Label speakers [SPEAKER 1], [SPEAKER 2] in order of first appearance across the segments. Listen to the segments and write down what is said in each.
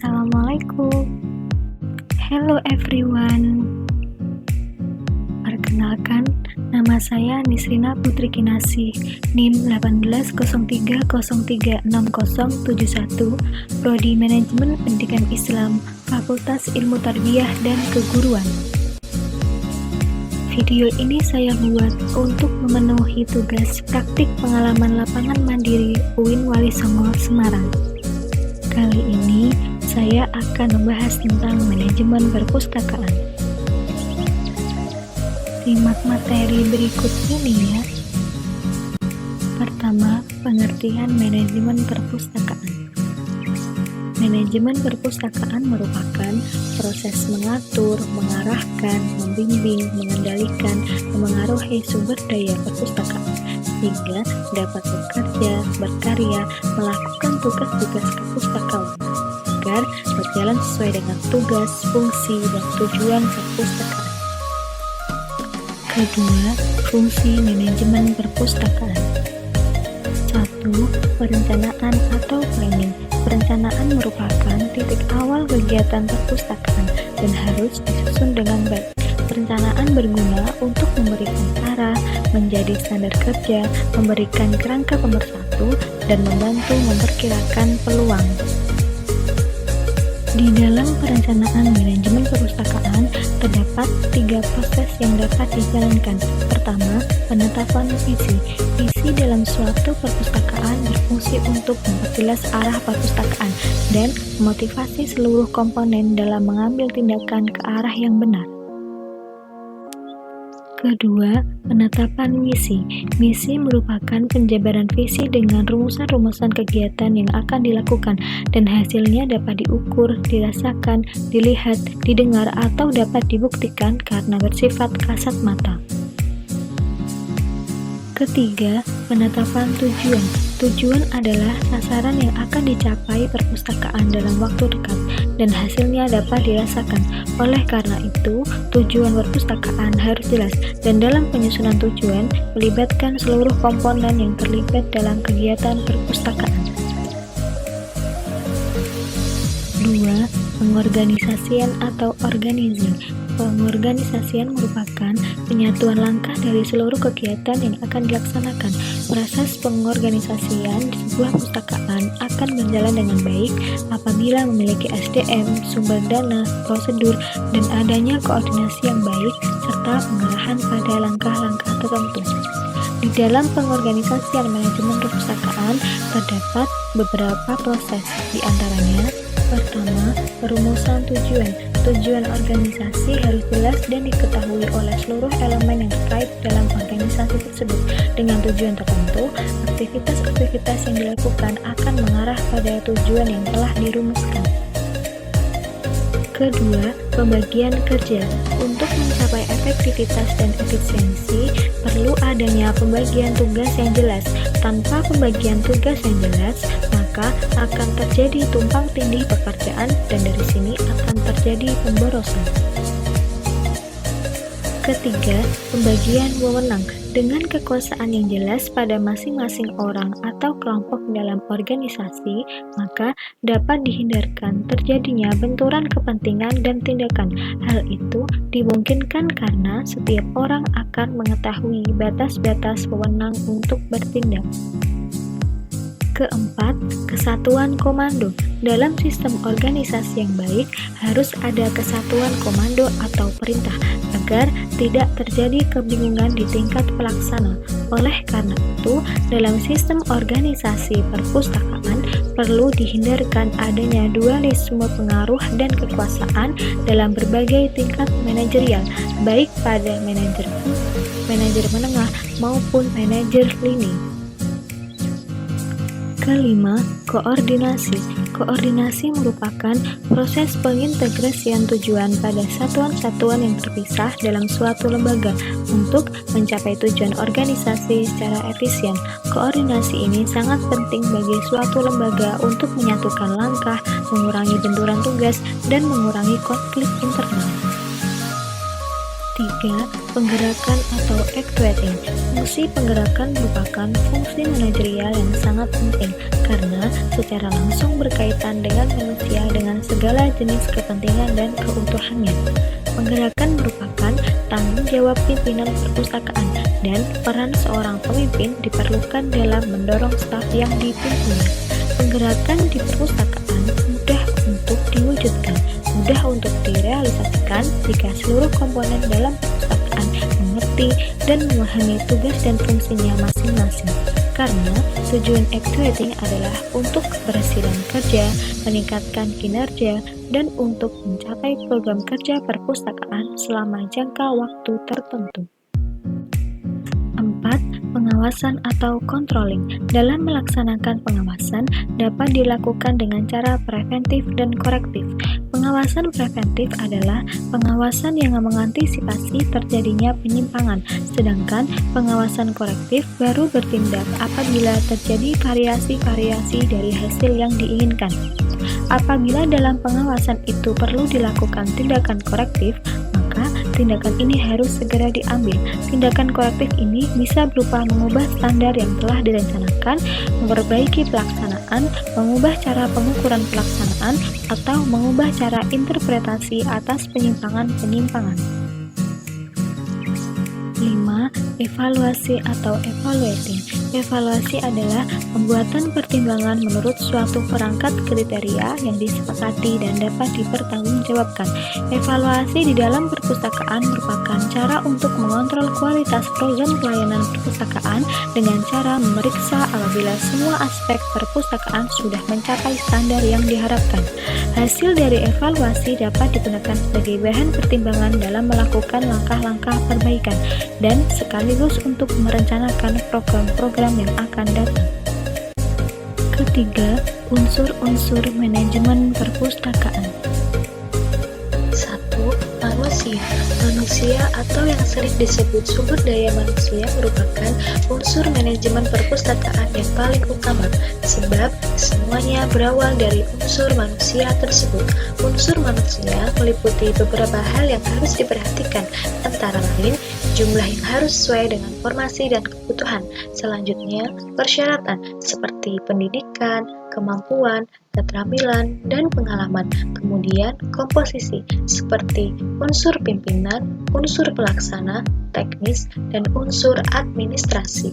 [SPEAKER 1] Assalamualaikum. Hello everyone. Perkenalkan, nama saya Nisrina Putri Kinasih, NIM 1803036071, Prodi Manajemen Pendidikan Islam, Fakultas Ilmu Tarbiyah dan Keguruan. Video ini saya buat untuk memenuhi tugas praktik pengalaman lapangan mandiri UIN Wali Songo, Semarang. Kali ini saya akan membahas tentang manajemen perpustakaan. Simak materi berikut ini ya. Pertama, pengertian manajemen perpustakaan. Manajemen perpustakaan merupakan proses mengatur, mengarahkan, membimbing, mengendalikan, dan mengaruhi sumber daya perpustakaan sehingga dapat bekerja, berkarya, melakukan tugas-tugas kepustakawan agar berjalan sesuai dengan tugas, fungsi, dan tujuan perpustakaan. Kedua, fungsi manajemen perpustakaan. 1. Perencanaan atau planning. Perencanaan merupakan titik awal kegiatan perpustakaan dan harus disusun dengan baik. Perencanaan berguna untuk memberikan arah, menjadi standar kerja, memberikan kerangka pemersatu, dan membantu memperkirakan peluang. Di dalam perencanaan manajemen perpustakaan, terdapat 3 proses yang dapat dijalankan. Pertama, penetapan visi. Visi dalam suatu perpustakaan berfungsi untuk memperjelas arah perpustakaan dan memotivasi seluruh komponen dalam mengambil tindakan ke arah yang benar. Kedua, penetapan misi. Misi merupakan penjabaran visi dengan rumusan-rumusan kegiatan yang akan dilakukan dan hasilnya dapat diukur, dirasakan, dilihat, didengar, atau dapat dibuktikan karena bersifat kasat mata. Ketiga, penetapan tujuan. Tujuan adalah sasaran yang akan dicapai perpustakaan dalam waktu dekat dan hasilnya dapat dirasakan. Oleh karena itu, tujuan perpustakaan harus jelas dan dalam penyusunan tujuan melibatkan seluruh komponen yang terlibat dalam kegiatan perpustakaan. 2. Pengorganisasian atau organizing. Pengorganisasian merupakan penyatuan langkah dari seluruh kegiatan yang akan dilaksanakan. Proses pengorganisasian di sebuah perpustakaan akan berjalan dengan baik apabila memiliki SDM, sumber dana, prosedur, dan adanya koordinasi yang baik serta pengarahan pada langkah-langkah tertentu. Di dalam pengorganisasian manajemen perpustakaan terdapat beberapa proses, di antaranya: pertama, perumusan tujuan. Tujuan organisasi harus jelas dan diketahui oleh seluruh elemen yang terkait dalam organisasi tersebut. Dengan tujuan tertentu, aktivitas-aktivitas yang dilakukan akan mengarah pada tujuan yang telah dirumuskan. Kedua, pembagian kerja. Untuk mencapai efektivitas dan efisiensi, perlu adanya pembagian tugas yang jelas. Tanpa pembagian tugas yang jelas, maka akan terjadi tumpang tindih pekerjaan dan dari sini akan terjadi pemborosan. Ketiga, pembagian wewenang. Dengan kekuasaan yang jelas pada masing-masing orang atau kelompok dalam organisasi, maka dapat dihindarkan terjadinya benturan kepentingan dan tindakan. Hal itu dimungkinkan karena setiap orang akan mengetahui batas-batas wewenang untuk bertindak. Keempat, kesatuan komando. Dalam sistem organisasi yang baik, harus ada kesatuan komando atau perintah agar tidak terjadi kebingungan di tingkat pelaksana. Oleh karena itu, dalam sistem organisasi perpustakaan perlu dihindarkan adanya dualisme pengaruh dan kekuasaan dalam berbagai tingkat manajerial, baik pada manajer menengah maupun manajer lini. Kelima, koordinasi. Koordinasi merupakan proses pengintegrasian tujuan pada satuan-satuan yang terpisah dalam suatu lembaga untuk mencapai tujuan organisasi secara efisien. Koordinasi ini sangat penting bagi suatu lembaga untuk menyatukan langkah, mengurangi benturan tugas, dan mengurangi konflik internal. 3. 3. Penggerakan atau actuating. Fungsi penggerakan merupakan fungsi manajerial yang sangat penting karena secara langsung berkaitan dengan manusia dengan segala jenis kepentingan dan keutuhannya. Penggerakan merupakan tanggung jawab pimpinan perpustakaan dan peran seorang pemimpin diperlukan dalam mendorong staf yang dipimpinnya. Penggerakan di perpustakaan mudah untuk diwujudkan, mudah untuk direalisasikan jika seluruh komponen dalam perpustakaan mengerti dan memahami tugas dan fungsinya masing-masing. Karena tujuan actuating adalah untuk keberhasilan kerja, meningkatkan kinerja, dan untuk mencapai program kerja perpustakaan selama jangka waktu tertentu. 4. Pengawasan atau controlling. Dalam melaksanakan pengawasan dapat dilakukan dengan cara preventif dan korektif. Pengawasan preventif adalah pengawasan yang mengantisipasi terjadinya penyimpangan, sedangkan pengawasan korektif baru bertindak apabila terjadi variasi-variasi dari hasil yang diinginkan. Apabila dalam pengawasan itu perlu dilakukan tindakan korektif, maka tindakan ini harus segera diambil. Tindakan korektif ini bisa berupa mengubah standar yang telah direncanakan, memperbaiki pelaksanaan, mengubah cara pengukuran pelaksanaan, atau mengubah cara interpretasi atas penyimpangan-penyimpangan. 5. Evaluasi atau evaluating. Evaluasi adalah pembuatan pertimbangan menurut suatu perangkat kriteria yang disepakati dan dapat dipertanggungjawabkan. Evaluasi di dalam perpustakaan merupakan cara untuk mengontrol kualitas program pelayanan perpustakaan dengan cara memeriksa apabila semua aspek perpustakaan sudah mencapai standar yang diharapkan. Hasil dari evaluasi dapat digunakan sebagai bahan pertimbangan dalam melakukan langkah-langkah perbaikan dan sekaligus untuk merencanakan program-program yang akan datang. Ketiga, unsur-unsur manajemen perpustakaan. 1. Manusia. Manusia atau yang sering disebut sumber daya manusia merupakan unsur manajemen perpustakaan yang paling utama, sebab semuanya berawal dari unsur manusia tersebut. Unsur manusia meliputi beberapa hal yang harus diperhatikan, antara lain jumlah yang harus sesuai dengan formasi dan kebutuhan. Selanjutnya, persyaratan seperti pendidikan, kemampuan, keterampilan, dan pengalaman. Kemudian, komposisi seperti unsur pimpinan, unsur pelaksana, teknis, dan unsur administrasi.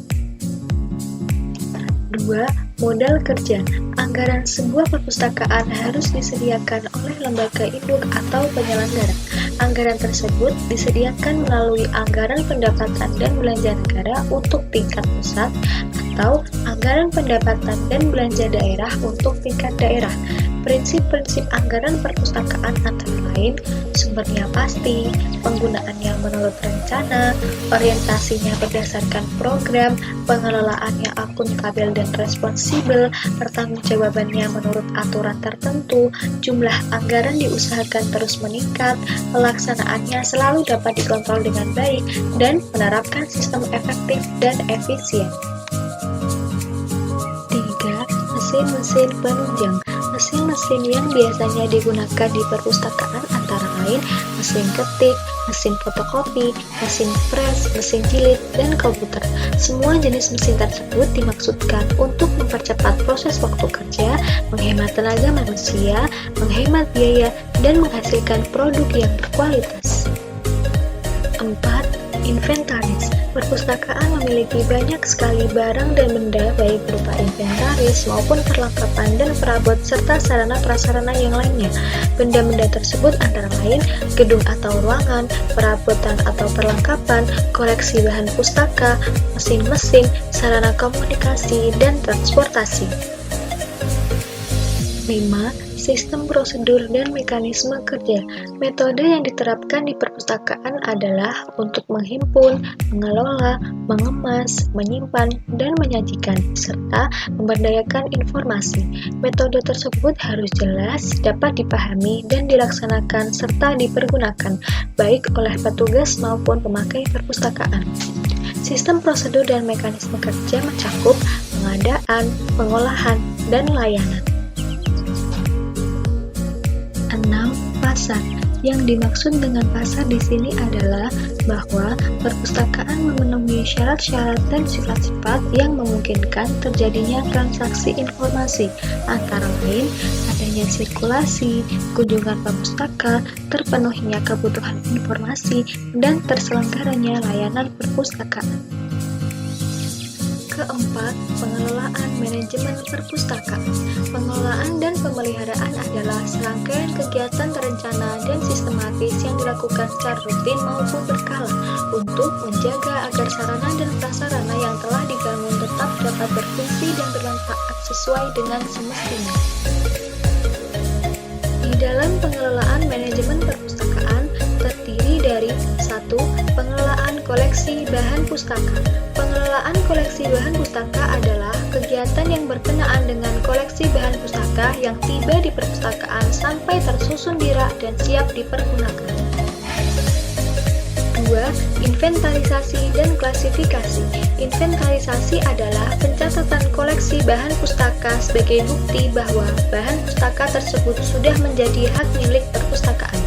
[SPEAKER 1] 2. Modal kerja. Anggaran sebuah perpustakaan harus disediakan oleh lembaga induk atau penyelenggara. Anggaran tersebut disediakan melalui anggaran pendapatan dan belanja negara untuk tingkat pusat atau anggaran pendapatan dan belanja daerah untuk tingkat daerah. Prinsip-prinsip anggaran perpustakaan antara lain sumbernya pasti, penggunaannya menurut rencana, orientasinya berdasarkan program, pengelolaannya akuntabel dan responsibel, pertanggungjawabannya menurut aturan tertentu, jumlah anggaran diusahakan terus meningkat, pelaksanaannya selalu dapat dikontrol dengan baik, dan menerapkan sistem efektif dan efisien. 3. Mesin-mesin penunjang. Mesin-mesin yang biasanya digunakan di perpustakaan antara lain mesin ketik, mesin fotokopi, mesin pres, mesin jilid, dan komputer. Semua jenis mesin tersebut dimaksudkan untuk mempercepat proses waktu kerja, menghemat tenaga manusia, menghemat biaya, dan menghasilkan produk yang berkualitas. 4. Inventaris. Perpustakaan memiliki banyak sekali barang dan benda baik berupa inventaris maupun perlengkapan dan perabot serta sarana prasarana yang lainnya. Benda-benda tersebut antara lain gedung atau ruangan, perabotan atau perlengkapan, koleksi bahan pustaka, mesin-mesin, sarana komunikasi, dan transportasi. 5. Sistem prosedur dan mekanisme kerja. Metode yang diterapkan di perpustakaan adalah untuk menghimpun, mengelola, mengemas, menyimpan, dan menyajikan, serta memberdayakan informasi. Metode tersebut harus jelas, dapat dipahami, dan dilaksanakan serta dipergunakan, baik oleh petugas maupun pemakai perpustakaan. Sistem prosedur dan mekanisme kerja mencakup pengadaan, pengolahan, dan layanan. 6. Pasar. Yang dimaksud dengan pasar di sini adalah bahwa perpustakaan memenuhi syarat-syarat dan sifat-sifat yang memungkinkan terjadinya transaksi informasi, antara lain adanya sirkulasi, kunjungan pustaka, terpenuhinya kebutuhan informasi, dan terselenggaranya layanan perpustakaan. Keempat, pengelolaan manajemen perpustakaan. Pengelolaan dan pemeliharaan adalah serangkaian kegiatan terencana dan sistematis yang dilakukan secara rutin maupun berkala untuk menjaga agar sarana dan prasarana yang telah dibangun tetap dapat berfungsi dan bermanfaat sesuai dengan semestinya. Di dalam pengelolaan manajemen perpustakaan terdiri dari 1. Pengelolaan koleksi bahan pustaka. Pengelolaan koleksi bahan pustaka adalah kegiatan yang berkenaan dengan koleksi bahan pustaka yang tiba di perpustakaan sampai tersusun di rak dan siap dipergunakan. 2. Inventarisasi dan klasifikasi. Inventarisasi adalah pencatatan koleksi bahan pustaka sebagai bukti bahwa bahan pustaka tersebut sudah menjadi hak milik perpustakaan.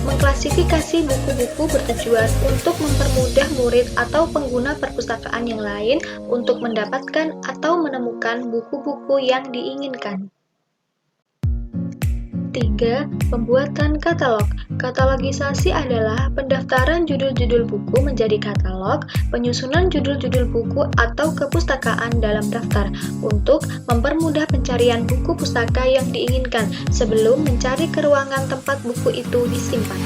[SPEAKER 1] Mengklasifikasi buku-buku bertujuan untuk mempermudah murid atau pengguna perpustakaan yang lain untuk mendapatkan atau menemukan buku-buku yang diinginkan. 3. Pembuatan katalog. Katalogisasi adalah pendaftaran judul-judul buku menjadi katalog, penyusunan judul-judul buku atau kepustakaan dalam daftar untuk mempermudah pencarian buku pustaka yang diinginkan sebelum mencari ke ruangan tempat buku itu disimpan.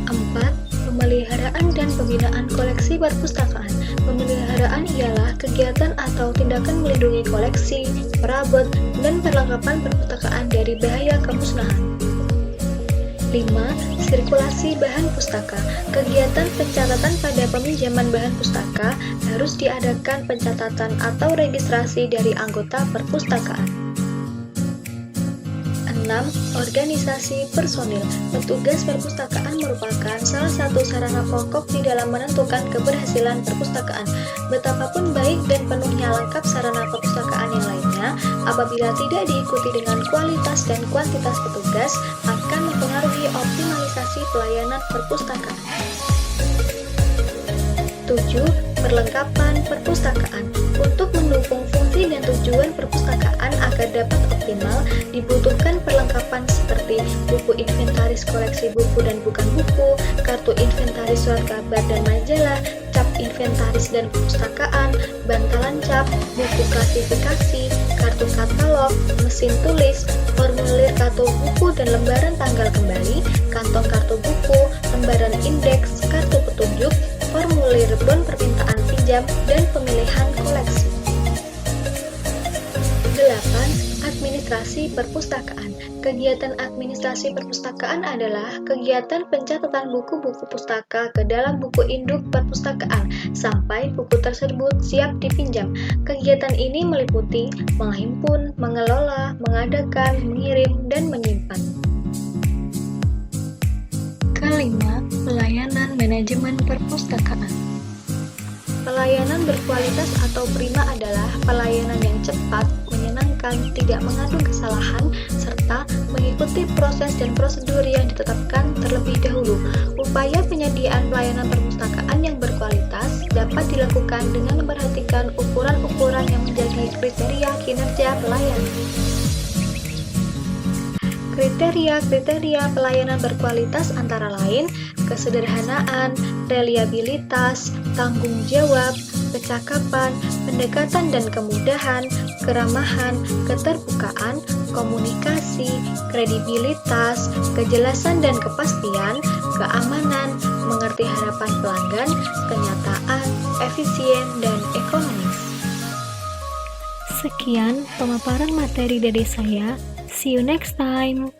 [SPEAKER 1] 4. Pemeliharaan dan pembinaan koleksi perpustakaan. Pemeliharaan ialah kegiatan atau tindakan melindungi koleksi, perabot, dan perlengkapan perpustakaan dari bahaya kemusnahan. 5. Sirkulasi bahan pustaka. Kegiatan pencatatan pada peminjaman bahan pustaka harus diadakan pencatatan atau registrasi dari anggota perpustakaan. 6. Organisasi personil. Petugas perpustakaan merupakan salah satu sarana pokok di dalam menentukan keberhasilan perpustakaan. Betapapun baik dan penuhnya lengkap sarana perpustakaan yang lainnya, apabila tidak diikuti dengan kualitas dan kuantitas petugas, akan mempengaruhi optimalisasi pelayanan perpustakaan. 7. Perlengkapan perpustakaan. Untuk mendukung fungsi dan tujuan perpustakaan agar dapat optimal, dibutuhkan perlengkapan seperti buku inventaris koleksi buku dan bukan buku, kartu inventaris surat kabar dan majalah, cap inventaris dan perpustakaan, bantalan cap, buku klasifikasi, kartu katalog, mesin tulis, formulir kartu buku dan lembaran tanggal kembali, kantong kartu buku, lembaran indeks, kartu petunjuk, formulir bon permintaan pinjam, dan pemilihan koleksi. 8. Administrasi perpustakaan. Kegiatan administrasi perpustakaan adalah kegiatan pencatatan buku-buku pustaka ke dalam buku induk perpustakaan sampai buku tersebut siap dipinjam. Kegiatan ini meliputi menghimpun, mengelola, mengadakan, mengirim, dan menyimpan. Kelima, pelayanan manajemen perpustakaan. Pelayanan berkualitas atau prima adalah pelayanan yang cepat, menyenangkan, tidak mengandung kesalahan, serta mengikuti proses dan prosedur yang ditetapkan terlebih dahulu. Upaya penyediaan pelayanan perpustakaan yang berkualitas dapat dilakukan dengan memperhatikan ukuran-ukuran yang menjadi kriteria kinerja pelayanan. Kriteria-kriteria pelayanan berkualitas antara lain kesederhanaan, reliabilitas, tanggung jawab, kecakapan, pendekatan dan kemudahan, keramahan, keterbukaan, komunikasi, kredibilitas, kejelasan dan kepastian, keamanan, mengerti harapan pelanggan, kenyataan, efisien, dan ekonomis. Sekian pemaparan materi dari saya. See you next time.